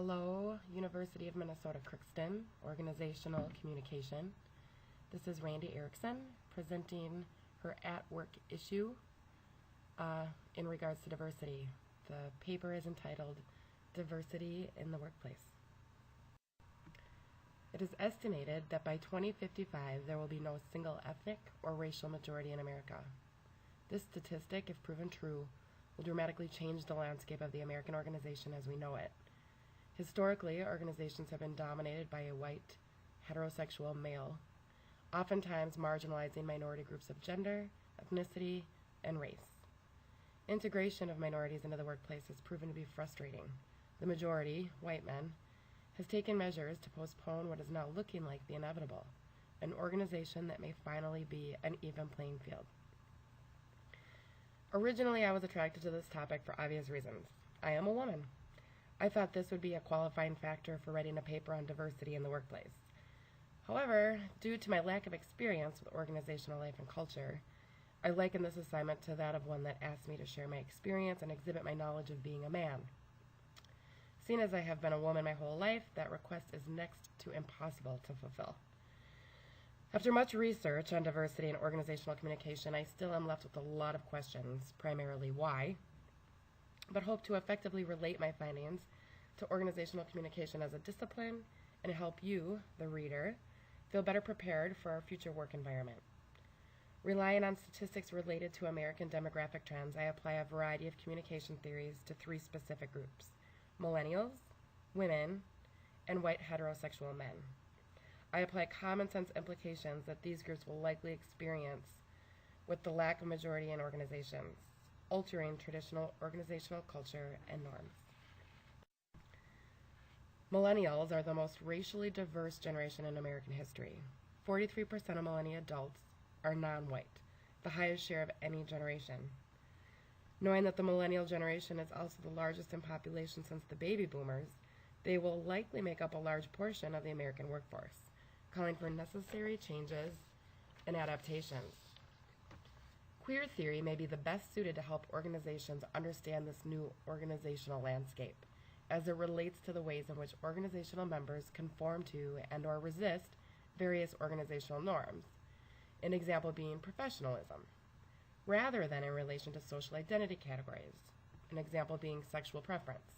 Hello, University of Minnesota Crookston, Organizational Communication. This is Randy Erickson presenting her at-work issue in regards to diversity. The paper is entitled Diversity in the Workplace. It is estimated that by 2055 there will be no single ethnic or racial majority in America. This statistic, if proven true, will dramatically change the landscape of the American organization as we know it. Historically, organizations have been dominated by a white, heterosexual male, oftentimes marginalizing minority groups of gender, ethnicity, and race. Integration of minorities into the workplace has proven to be frustrating. The majority, white men, has taken measures to postpone what is now looking like the inevitable, an organization that may finally be an even playing field. Originally, I was attracted to this topic for obvious reasons. I am a woman. I thought this would be a qualifying factor for writing a paper on diversity in the workplace. However, due to my lack of experience with organizational life and culture, I liken this assignment to that of one that asked me to share my experience and exhibit my knowledge of being a man. Seeing as I have been a woman my whole life, that request is next to impossible to fulfill. After much research on diversity and organizational communication, I still am left with a lot of questions, primarily why, but hope to effectively relate my findings to organizational communication as a discipline and help you, the reader, feel better prepared for our future work environment. Relying on statistics related to American demographic trends, I apply a variety of communication theories to three specific groups: millennials, women, and white heterosexual men. I apply common sense implications that these groups will likely experience with the lack of majority in organizations, altering traditional organizational culture and norms. Millennials are the most racially diverse generation in American history. 43% of millennial adults are non-white, the highest share of any generation. Knowing that the millennial generation is also the largest in population since the baby boomers, they will likely make up a large portion of the American workforce, calling for necessary changes and adaptations. Queer theory may be the best suited to help organizations understand this new organizational landscape as it relates to the ways in which organizational members conform to and/or resist various organizational norms, an example being professionalism, rather than in relation to social identity categories, an example being sexual preference.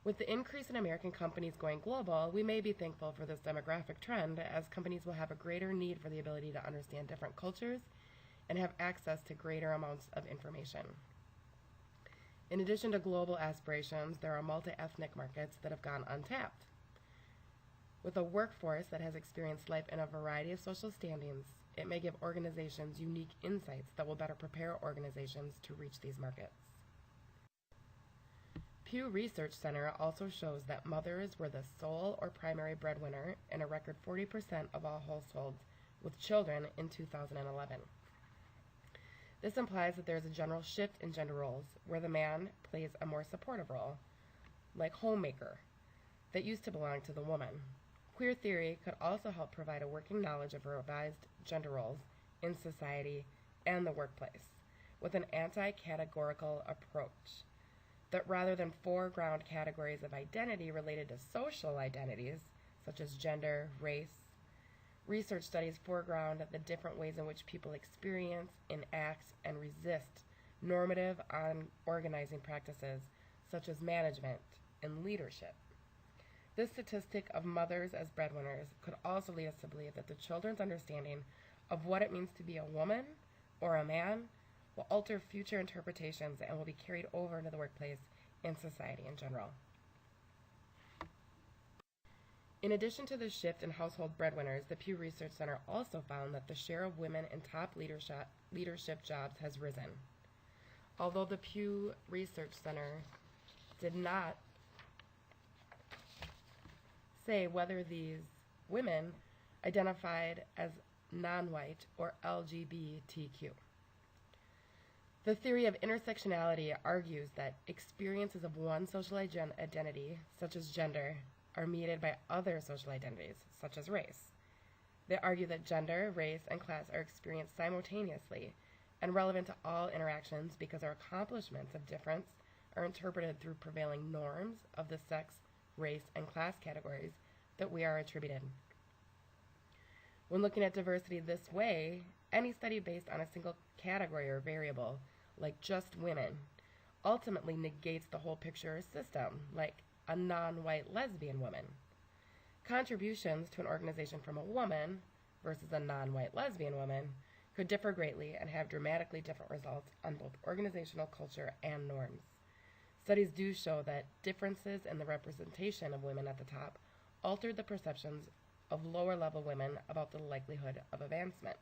With the increase in American companies going global, we may be thankful for this demographic trend, as companies will have a greater need for the ability to understand different cultures and have access to greater amounts of information. In addition to global aspirations, there are multi-ethnic markets that have gone untapped. With a workforce that has experienced life in a variety of social standings, it may give organizations unique insights that will better prepare organizations to reach these markets. Pew Research Center also shows that mothers were the sole or primary breadwinner in a record 40% of all households with children in 2011. This implies that there is a general shift in gender roles, where the man plays a more supportive role, like homemaker, that used to belong to the woman. Queer theory could also help provide a working knowledge of revised gender roles in society and the workplace, with an anti-categorical approach, that rather than foreground categories of identity related to social identities, such as gender, race, research studies foreground the different ways in which people experience, enact, and resist normative organizing practices such as management and leadership. This statistic of mothers as breadwinners could also lead us to believe that the children's understanding of what it means to be a woman or a man will alter future interpretations and will be carried over into the workplace and society in general. In addition to the shift in household breadwinners, the Pew Research Center also found that the share of women in top leadership jobs has risen. Although the Pew Research Center did not say whether these women identified as non-white or LGBTQ. The theory of intersectionality argues that experiences of one social identity, such as gender, are mediated by other social identities, such as race. They argue that gender, race, and class are experienced simultaneously and relevant to all interactions because our accomplishments of difference are interpreted through prevailing norms of the sex race, and class categories that we are attributed. When looking at diversity this way, any study based on a single category or variable, like just women, ultimately negates the whole picture or system, like a non-white lesbian woman. Contributions to an organization from a woman versus a non-white lesbian woman could differ greatly and have dramatically different results on both organizational culture and norms. Studies do show that differences in the representation of women at the top altered the perceptions of lower-level women about the likelihood of advancement,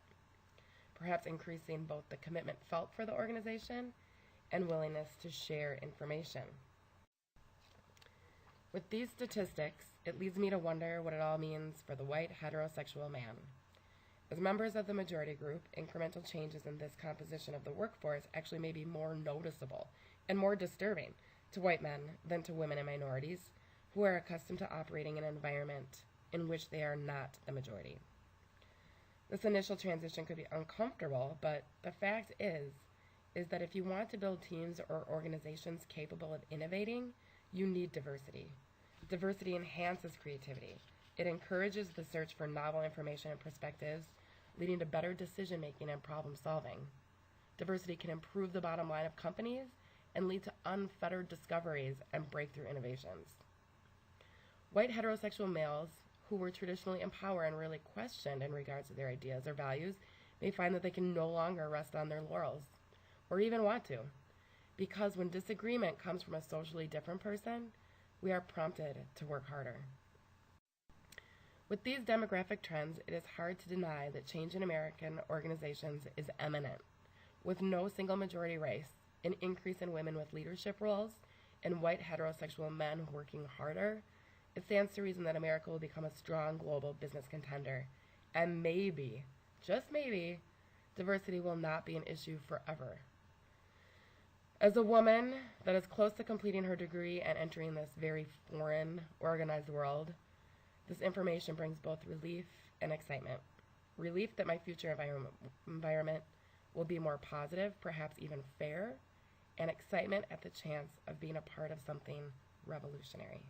perhaps increasing both the commitment felt for the organization and willingness to share information. With these statistics, it leads me to wonder what it all means for the white heterosexual man. As members of the majority group, incremental changes in this composition of the workforce actually may be more noticeable and more disturbing to white men than to women and minorities who are accustomed to operating in an environment in which they are not the majority. This initial transition could be uncomfortable, but the fact is that if you want to build teams or organizations capable of innovating, you need diversity. Diversity enhances creativity. It encourages the search for novel information and perspectives, leading to better decision-making and problem-solving. Diversity can improve the bottom line of companies and lead to unfettered discoveries and breakthrough innovations. White heterosexual males who were traditionally empowered and really questioned in regards to their ideas or values may find that they can no longer rest on their laurels, or even want to, because when disagreement comes from a socially different person, we are prompted to work harder. With these demographic trends, it is hard to deny that change in American organizations is imminent. With no single majority race, an increase in women with leadership roles, and white heterosexual men working harder, it stands to reason that America will become a strong global business contender. And maybe, just maybe, diversity will not be an issue forever. As a woman that is close to completing her degree and entering this very foreign, organized world, this information brings both relief and excitement. Relief that my future environment will be more positive, perhaps even fair, and excitement at the chance of being a part of something revolutionary.